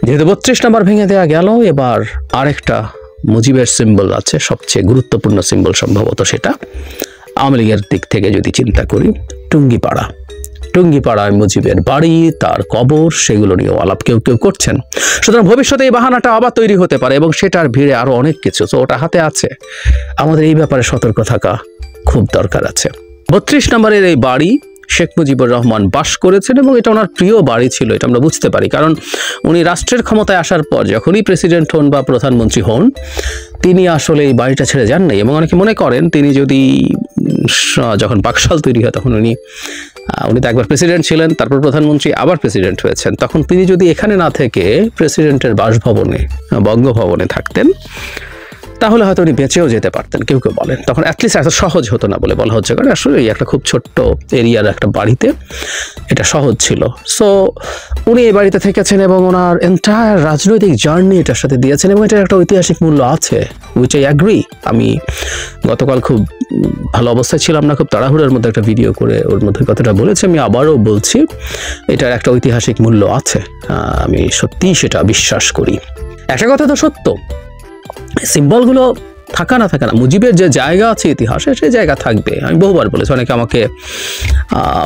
যেহেতু 32 নম্বর ভেঙে দেওয়া গেল, এবার আরেকটা মুজিবের সিম্বল আছে, সবচেয়ে গুরুত্বপূর্ণ সিম্বল সম্ভবত সেটা, আওয়ামী লীগের দিক থেকে যদি চিন্তা করি, টুঙ্গিপাড়া। টুঙ্গিপাড়ায় মুজিবের বাড়ি, তার কবর, সেগুলো নিয়েও আলাপ কেউ কেউ করছেন। সুতরাং ভবিষ্যতে এই বাহানাটা আবার তৈরি হতে পারে এবং সেটার ভিড়ে আরো অনেক কিছু, তো ওটা হাতে আছে। আমাদের এই ব্যাপারে সতর্ক থাকা খুব দরকার আছে। 32 নম্বরের এই বাড়ি শেখ মুজিবুর রহমান বাস করেছেন এবং এটা ওনার প্রিয় বাড়ি ছিল, এটা আমরা বুঝতে পারি। কারণ উনি রাষ্ট্রের ক্ষমতায় আসার পর যখনই প্রেসিডেন্ট হন বা প্রধানমন্ত্রী হন, তিনি আসলে এই বাড়িটা ছেড়ে যান নাই। এবং অনেকে মনে করেন তিনি যদি যখন বাকশাল তৈরি হয় তখন উনি তো একবার প্রেসিডেন্ট ছিলেন, তারপর প্রধানমন্ত্রী, আবার প্রেসিডেন্ট হয়েছেন, তখন তিনি যদি এখানে না থেকে প্রেসিডেন্টের বাসভবনে, বঙ্গভবনে থাকতেন, তাহলে হয়তো উনি বেঁচেও যেতে পারতেন, কেউ কেউ বলেন। তখন অ্যাটলিস্ট এত সহজ হতো না বলে বলা হচ্ছে, কারণ আসলে এই একটা খুব ছোট্ট এরিয়ার একটা বাড়িতে এটা সহজ ছিল। সো উনি এই বাড়িতে থেকেছেন এবং ওনার এন্টায়ার রাজনৈতিক জার্নি এটার সাথে দিয়েছেন এবং এটার একটা ঐতিহাসিক মূল্য আছে, উইচ আই অ্যাগ্রি। আমি গতকাল খুব ভালো অবস্থায় ছিলাম না, খুব তাড়াহুড়োর মধ্যে একটা ভিডিও করে ওর মধ্যে কথাটা বলেছি, আমি আবারও বলছি, এটার একটা ঐতিহাসিক মূল্য আছে, আমি সত্যিই সেটা বিশ্বাস করি। একটা কথা তো সত্য, সিম্বলগুলো থাকা না থাকা না, মুজিবের যে জায়গা আছে ইতিহাসে সেই জায়গা থাকবে। আমি বহুবার বলেছি, অনেকে আমাকে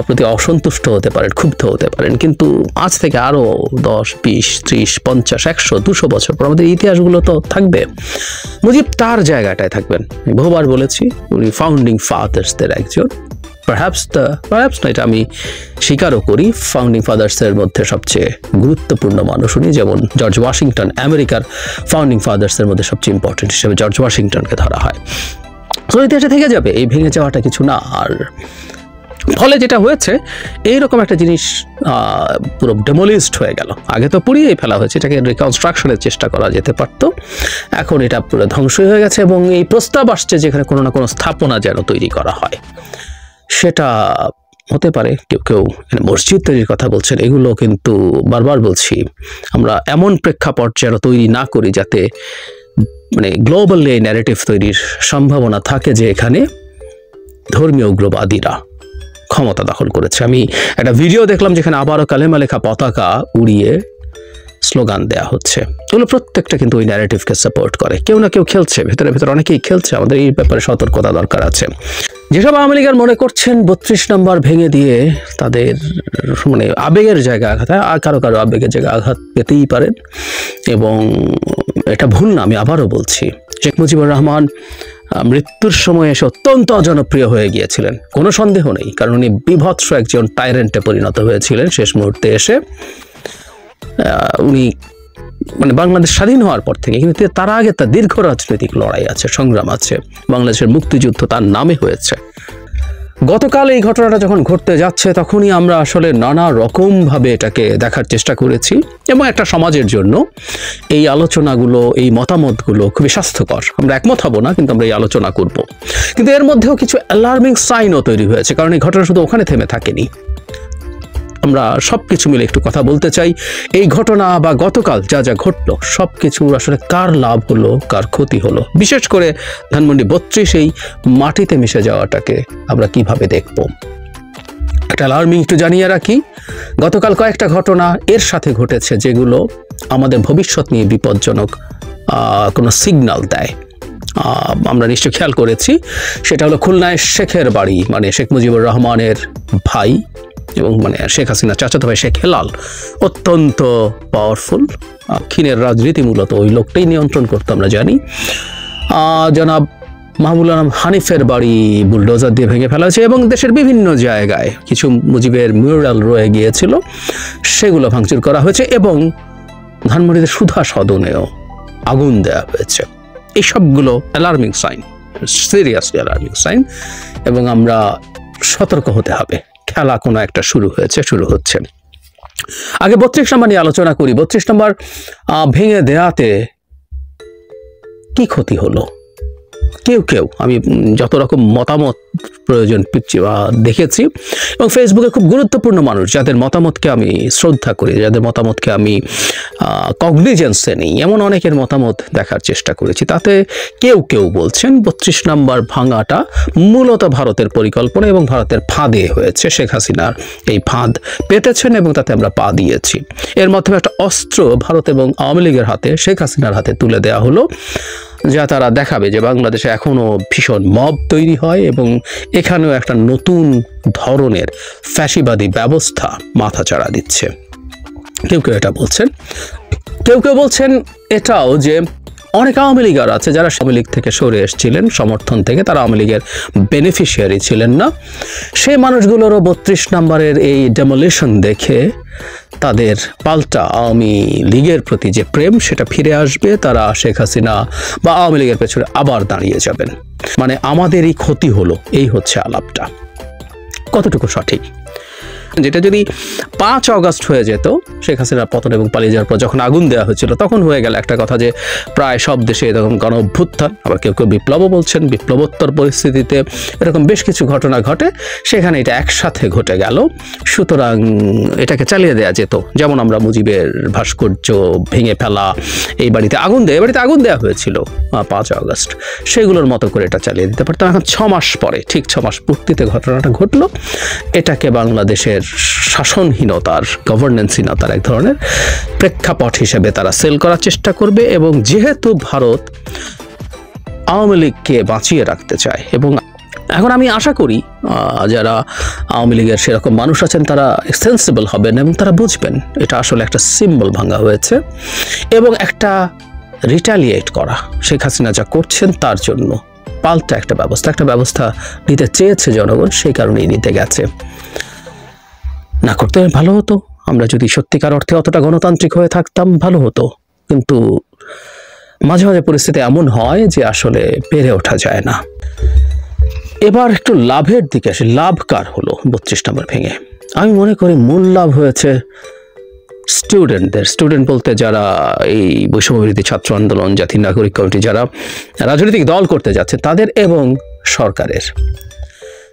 প্রতি অসন্তুষ্ট হতে পারেন, ক্ষুব্ধ হতে পারেন, কিন্তু আজ থেকে আরও 10, 20, 30, 50, 100, 200 বছর পর আমাদের ইতিহাসগুলো তো থাকবে। মুজিব তার জায়গাটায় থাকবেন। আমি বহুবার বলেছি, উনি ফাউন্ডিং ফাদার্সদের একজন, পারহ্যাপস না, এটা আমি স্বীকারও করি, ফাউন্ডিং ফাদার্সের মধ্যে সবচেয়ে গুরুত্বপূর্ণ মানুষ উনি। যেমন জর্জ ওয়াশিংটন আমেরিকার ফাউন্ডিং ফাদার্সের মধ্যে সবচেয়ে ইম্পর্টেন্ট হিসেবে জর্জ ওয়াশিংটনকে ধরা হয়। তো ইতিহাসে থেকে যাবে, এই ভেঙে যাওয়াটা কিছু না। আর ফলে যেটা হয়েছে, এইরকম একটা জিনিস পুরো ডেমোলিশড হয়ে গেল। আগে তো পুড়িয়েই ফেলা হয়েছে, এটাকে রিকনস্ট্রাকশনের চেষ্টা করা যেতে পারতো, এখন এটা পুরো ধ্বংসই হয়ে গেছে। এবং এই প্রস্তাব আসছে যেখানে কোনো না কোনো স্থাপনা যেন তৈরি করা হয়, সেটা হতে পারে। কেউ কেউ মসজিদ তৈরির কথা বলছেন, এগুলো কিন্তু বারবার বলছি, আমরা এমন প্রেক্ষাপট যেন তৈরি না করি যাতে মানে গ্লোবাল এই ন্যারেটিভ তৈরির সম্ভাবনা থাকে যে এখানে ধর্মীয় উগ্রবাদীরা ক্ষমতা দখল করেছে। আমি একটা ভিডিও দেখলাম যেখানে আবারও কালেমা লেখা পতাকা উড়িয়ে স্লোগান দেয়া হচ্ছে, এগুলো প্রত্যেকটা কিন্তু ওই ন্যারেটিভকে সাপোর্ট করে। কেউ না কেউ খেলছে, ভেতরে ভেতরে অনেকেই খেলছে, আমাদের এই ব্যাপারে সতর্কতা দরকার আছে। যেসব আওয়ামী লীগের মনে করছেন 32 নম্বর ভেঙে দিয়ে তাদের মানে আবেগের জায়গা আঘাত হয়, আর কারো কারো আবেগের জায়গা আঘাত পেতেই পারেন এবং এটা ভুল না। আমি আবারও বলছি, শেখ মুজিবুর রহমান মৃত্যুর সময় এসে অত্যন্ত জনপ্রিয় হয়ে গিয়েছিলেন, কোনো সন্দেহ নেই, কারণ উনি বিভৎস একজন টাইরেন্টে পরিণত হয়েছিলেন শেষ মুহূর্তে এসে। উনি মানে বাংলাদেশ স্বাধীন হওয়ার পর থেকে, কিন্তু তার আগে তার দীর্ঘ রাজনৈতিক লড়াই আছে, সংগ্রাম আছে, বাংলাদেশের মুক্তিযুদ্ধ তার নামে হয়েছে। গতকাল এই ঘটনাটা যখন ঘটতে যাচ্ছে তখনই আমরা আসলে নানা রকমভাবে এটাকে দেখার চেষ্টা করেছি এবং একটা সমাজের জন্য এই আলোচনাগুলো, এই মতামতগুলো খুবই স্বাস্থ্যকর। আমরা একমত হব না, কিন্তু আমরা এই আলোচনা করব। কিন্তু এর মধ্যেও কিছু অ্যালার্মিং সাইনও তৈরি হয়েছে, কারণ এই ঘটনা শুধু ওখানে থেমে থাকেনি। আমরা সব কিছু মিলে একটু কথা বলতে চাই। এই ঘটনা বা গতকাল যা যা ঘটলো সব কিছুর আসলে কার লাভ হলো, কার ক্ষতি হলো, বিশেষ করে ধানমন্ডি 32 এই মাটিতে মিশে যাওয়াটাকে আমরা কিভাবে দেখব। একটা অ্যালার্মিং একটু জানিয়ে রাখি, গতকাল কয়েকটা ঘটনা এর সাথে ঘটেছে যেগুলো আমাদের ভবিষ্যৎ নিয়ে বিপজ্জনক কোনো সিগন্যাল দেয়। আমরা নিশ্চয় খেয়াল করেছি, সেটা হলো খুলনায় শেখের বাড়ি, মানে শেখ মুজিবুর রহমানের ভাই এবং মানে শেখ হাসিনা চাচাতো ভাই শেখ হেলাল, অত্যন্ত পাওয়ারফুল, ক্ষীণের রাজনীতি মূলত ওই লোকটাই নিয়ন্ত্রণ করতো আমরা জানি। জনাব মাহবুবুল আলম হানিফের বাড়ি বুলডোজার দিয়ে ভেঙে ফেলা হয়েছে এবং দেশের বিভিন্ন জায়গায় কিছু মুজিবের মিউরাল রয়ে গিয়েছিল, সেগুলো ভাঙচুর করা হয়েছে এবং ধানমন্ডিতে সুধা সদনেও আগুন দেওয়া হয়েছে। এই সবগুলো alarming sign, seriously alarming sign, এবং আমরা সতর্ক হতে হবে। খেলা কোনো একটা শুরু হচ্ছে। আগে 32 নম্বর নিয়ে আলোচনা করি। 32 নম্বর ভেঙে দেয়াতে কি ক্ষতি হলো, কেউ কেউ আমি যত রকম মতামত প্রয়োজন দেখেছি, এবং ফেসবুকে খুব গুরুত্বপূর্ণ মানুষ যাদের মতামতকে আমি শ্রদ্ধা করি, যাদের মতামতকে আমি কগনিজেন্সে নিই, এমন অনেকের মতামত দেখার চেষ্টা করেছি। তাতে কেউ কেউ বলছেন 32 নম্বর ভাঙাটা মূলত ভারতের পরিকল্পনা এবং ভারতের ফাঁদে হয়েছে। শেখ হাসিনার এই ফাঁদ পেতেছেন এবং তাতে আমরা পা দিয়েছি। এর মাধ্যমে একটা অস্ত্র ভারত এবং আওয়ামী লীগের হাতে, শেখ হাসিনার হাতে তুলে দেওয়া হলো, যা তারা দেখাবে যে বাংলাদেশে এখনও ভীষণ মব তৈরি হয় এবং এখানেও একটা নতুন ধরনের ফ্যাসিবাদী ব্যবস্থা মাথাচাড়া দিচ্ছে। কেউ কেউ এটা বলছেন। কেউ কেউ বলছেন এটাও যে অনেক আওয়ামী লীগার আছে যারা আওয়ামী লীগ থেকে সরে এসেছিলেন সমর্থন থেকে, তারা আওয়ামী লীগের বেনিফিশিয়ারি ছিলেন না। সেই মানুষগুলোরও 32 নম্বরের এই ডেমোলিশন দেখে তাদের পাল্টা আওয়ামী লীগের প্রতি যে প্রেম সেটা ফিরে আসবে। তারা শেখ হাসিনা বা আওয়ামী লীগের পেছনে আবার দাঁড়িয়ে যাবেন। মানে আমাদেরই ক্ষতি হলো, এই হচ্ছে আলাপটা। কতটুকু সঠিক? যেটা যদি 5 অগস্ট হয়ে যেত, শেখ হাসিনার পতন এবং পালিয়ে যাওয়ার পর যখন আগুন দেওয়া হয়েছিল, তখন হয়ে গেল একটা কথা যে প্রায় সব দেশে এরকম গণ অভ্যুত্থান, আবার কেউ কেউ বিপ্লবও বলছেন, বিপ্লবোত্তর পরিস্থিতিতে এরকম বেশ কিছু ঘটনা ঘটে, সেখানে এটা একসাথে ঘটে গেল। সুতরাং এটাকে চালিয়ে দেওয়া যেত। যেমন আমরা মুজিবের ভাস্কর্য ভেঙে ফেলা, এই বাড়িতে আগুন দেওয়া হয়েছিল 5 অগস্ট, সেগুলোর মতো করে এটা চালিয়ে দিতে পারতাম। এখন 6 মাস পরে, ঠিক 6 মাস পূর্তিতে ঘটনাটা ঘটলো। এটাকে বাংলাদেশের শাসনহীনতার, গভর্নেন্সহীনতার এক ধরনের প্রেক্ষাপট হিসেবে তারা সেল করার চেষ্টা করবে। এবং যেহেতু ভারত আওয়ামী লীগকে বাঁচিয়ে রাখতে চায়, এবং এখন আমি আশা করি যারা আওয়ামী লীগের সেরকম মানুষ আছেন তারা সেন্সিবল হবেন এবং তারা বুঝবেন এটা আসলে একটা সিম্বল ভাঙা হয়েছে এবং একটা রিটালিয়েট করা, শেখ হাসিনা যা করছেন তার জন্য পাল্টা একটা ব্যবস্থা নিতে চেয়েছে জনগণ, সেই কারণেই নিতে গেছে। না করতে ভালো হতো, আমরা যদি সত্যিকার অর্থে অতটা গণতান্ত্রিক হয়ে থাকতাম ভালো হতো। কিন্তু মাঝে মাঝে পরিস্থিতি এমন হয় যে আসলে পেরে ওঠা যায় না। এবার একটু লাভের দিকে আসে। লাভ কার হলো 32 নম্বর ভেঙে? আমি মনে করি মূল লাভ হয়েছে স্টুডেন্টদের। স্টুডেন্ট বলতে যারা এই বৈষম্যবিরোধী ছাত্র আন্দোলন, জাতীয় নাগরিক কমিটি, যারা রাজনৈতিক দল করতে যাচ্ছে তাদের এবং সরকারের।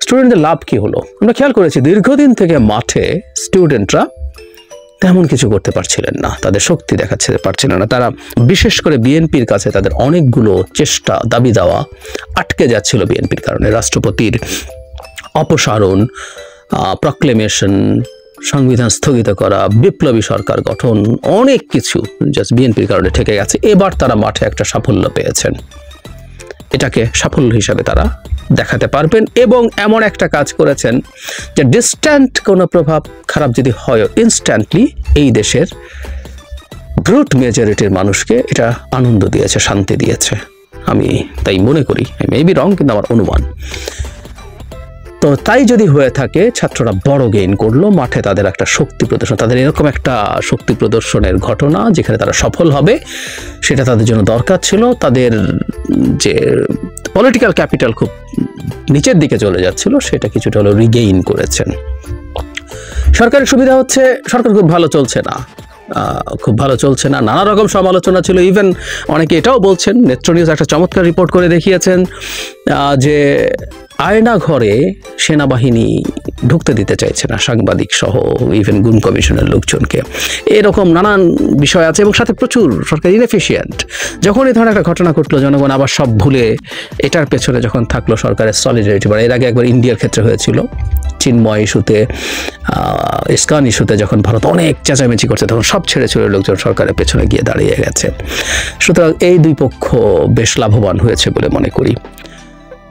স্টুডেন্টদের লাভ কি হলো? আমরা খেয়াল করেছি দীর্ঘদিন থেকে মাঠে স্টুডেন্টরা তেমন কিছু করতে পারছিলেন না, তাদের শক্তি দেখাতে পারছিলেন না। তারা বিশেষ করে বিএনপির কাছে তাদের অনেকগুলো চেষ্টা, দাবি দেওয়া আটকে যাচ্ছিল বিএনপির কারণে। রাষ্ট্রপতির অপসারণ, প্রক্লেমেশন, সংবিধান স্থগিত করা, বিপ্লবী সরকার গঠন, অনেক কিছু জাস্ট বিএনপির কারণে ঠেকে গেছে। এবার তারা মাঠে একটা সাফল্য পেয়েছেন, এটাকে সাফল্য হিসাবে তারা দেখাতে পারবেন এবং এমন একটা কাজ করেছেন যে ডিস্ট্যান্ট কোনো প্রভাব খারাপ যদি হয়, ইনস্ট্যান্টলি এই দেশের ব্রুট মেজরিটির মানুষকে এটা আনন্দ দিয়েছে, শান্তি দিয়েছে। আমি তাই মনে করি, মেবি রং, কিন্তু আমার অনুমান। তো তাই যদি হয়ে থাকে, ছাত্ররা বড় গেইন করলো, মাঠে তাদের একটা শক্তি প্রদর্শন, তাদের এরকম একটা শক্তি প্রদর্শনের ঘটনা যেখানে তারা সফল হবে, সেটা তাদের জন্য দরকার ছিল। তাদের যে পলিটিক্যাল ক্যাপিটাল খুব নিচের দিকে চলে যাচ্ছিল, সেটা কিছুটা হলো রিগেইন করেছেন। সরকারের সুবিধা হচ্ছে সরকার খুব ভালো চলছে না, নানা রকম সমালোচনা ছিল। ইভেন অনেকে এটাও বলছেন, নেত্র নিউজ একটা চমৎকার রিপোর্ট করে দেখিয়েছেন যে আয়না ঘরে সেনাবাহিনী ঢুকতে দিতে চাইছে না সাংবাদিক সহ, ইভেন গুম কমিশনের লোকজনকে। এরকম নানান বিষয় আছে এবং সাথে প্রচুর সরকার ইনএফিশিয়েন্ট। যখন এই ধরনের একটা ঘটনা ঘটলো, জনগণ আবার সব ভুলে এটার পেছনে যখন থাকলো সরকারের সলিডারিটি। এর আগে একবার ইন্ডিয়ার ক্ষেত্রে হয়েছিল, চিন্ময় ইস্যুতে, ইস্কন ইস্যুতে যখন ভারত অনেক চেঁচামেচি করছে, তখন সব ছেড়ে ছেড়ে লোকজন সরকারের পেছনে গিয়ে দাঁড়িয়ে গেছে। সুতরাং এই দুই পক্ষ বেশ লাভবান হয়েছে বলে মনে করি।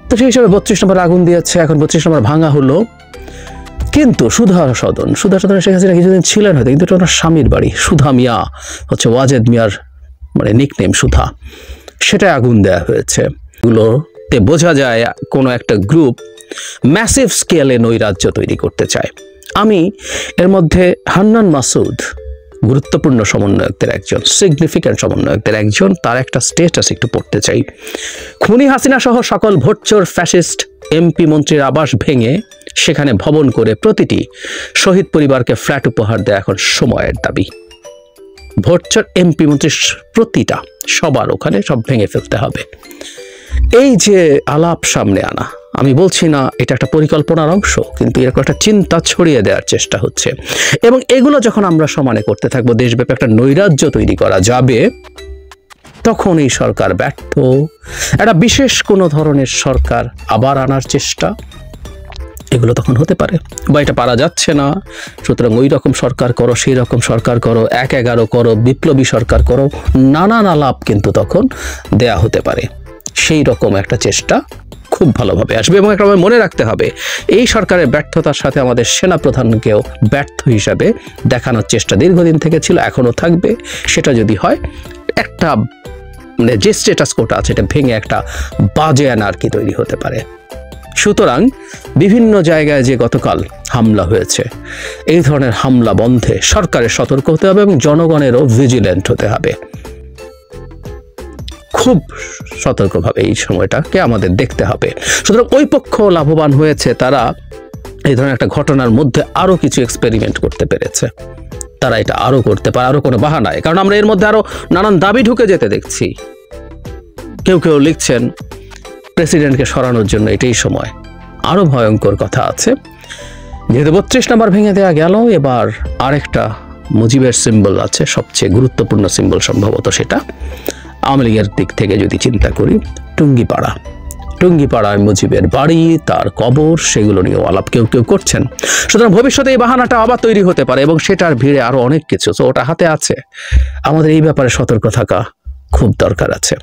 তো সেই হিসাবে 32 নম্বর আগুন দিয়েছে, এখন 32 নম্বর ভাঙা হলো। কিন্তু সুধা সদন শেখ হাসিনা কিছুদিন ছিলেন হয়তো, কিন্তু এটা ওনার স্বামীর বাড়ি। সুধা মিয়া হচ্ছে ওয়াজেদ মিয়ার মানে নিকনেম সুধা, সেটাই আগুন দেওয়া হয়েছে। এগুলোতে বোঝা যায় কোনো একটা গ্রুপ ম্যাসিভ স্কেলে নৈরাজ্য তৈরি করতে চায়। আমি এর মধ্যে হান্নান মাসুদ গুরুত্বপূর্ণ সমন্বয়কদের একজন, সিগনিফিক্যান্ট সমন্বয়কদের একজন, তার একটা স্টেটাস একটু পড়তে চাই। খুনি হাসিনা সহ সকল ভোটচোর ফ্যাসিস্ট এমপি মন্ত্রীর আবাস ভেঙে সেখানে ভবন করে প্রতিটি শহীদ পরিবারকে ফ্ল্যাট উপহার দেয়া এখন সময়ের দাবি। ভোটচোর এমপি মন্ত্রীর প্রতিটা, সবার ওখানে সব ভেঙে ফেলতে হবে। এই যে আলাপ সামনে আনা, আমি বলছি না এটা একটা পরিকল্পনার অংশ, কিন্তু এরকম একটা চিন্তা ছড়িয়ে দেওয়ার চেষ্টা হচ্ছে। এবং এগুলো যখন আমরা সমানে করতে থাকবো, দেশব্যাপী একটা নৈরাজ্য তৈরি করা যাবে, তখন এই সরকার ব্যর্থ। একটা বিশেষ কোনো ধরনের সরকার আবার আনার চেষ্টা, এগুলো তখন হতে পারে, বা এটা পারা যাচ্ছে না, সুতরাং ওই রকম সরকার করো, সেই রকম সরকার করো, 1-11 করো, বিপ্লবী সরকার করো, নানান আলাপ কিন্তু তখন দেয়া হতে পারে। সেই রকম একটা চেষ্টা খুব ভালোভাবে আসবে। এবং একটা মনে রাখতে হবে, এই সরকারের ব্যর্থতার সাথে আমাদের সেনাপ্রধানকেও ব্যর্থ হিসাবে দেখানোর চেষ্টা দীর্ঘদিন থেকে ছিল, এখনো থাকবে। সেটা যদি হয়, একটা মানে যে স্ট্যাটাস কোটা আছে এটা ভেঙে একটা বাজে অ্যানার্কি তৈরি হতে পারে। সুতরাং বিভিন্ন জায়গায় যে গতকাল হামলা হয়েছে, এই ধরনের হামলা বন্ধে সরকারের সতর্ক হতে হবে এবং জনগণেরও ভিজিল্যান্ট হতে হবে। খুব সতর্কভাবে এই সময়টাকে আমাদের দেখতে হবে। সুতরাং ওই পক্ষ লাভবান হয়েছে, তারা এই ধরনের একটা ঘটনার মধ্যে আরো কিছু এক্সপেরিমেন্ট করতে পেরেছে, তারা এটা আরো করতে পারে, আরো কোনো বাহানায়। কারণ আমরা এর মধ্যে আরো নানান দাবি ঢুকে যেতে দেখছি। কেউ কেউ লিখছেন প্রেসিডেন্টকে সরানোর জন্য এটাই সময়। আরো ভয়ঙ্কর কথা আছে, যেহেতু 32 নম্বর ভেঙে দেওয়া গেল, এবার আরেকটা মুজিবের সিম্বল আছে, সবচেয়ে গুরুত্বপূর্ণ সিম্বল সম্ভবত সেটা। আওয়ামী লীগের দিক থেকে যদি চিন্তা করি, টুঙ্গিপাড়ায় মুজিবের বাড়ি, তার কবর, সেগুলো নিয়েও আলাপ কেউ কেউ করছেন। সুতরাং ভবিষ্যতে এই বাহানাটা আবার তৈরি হতে পারে এবং সেটার ভিড়ে আরো অনেক কিছু, তো ওটা হাতে আছে। আমাদের এই ব্যাপারে সতর্ক থাকা খুব দরকার আছে।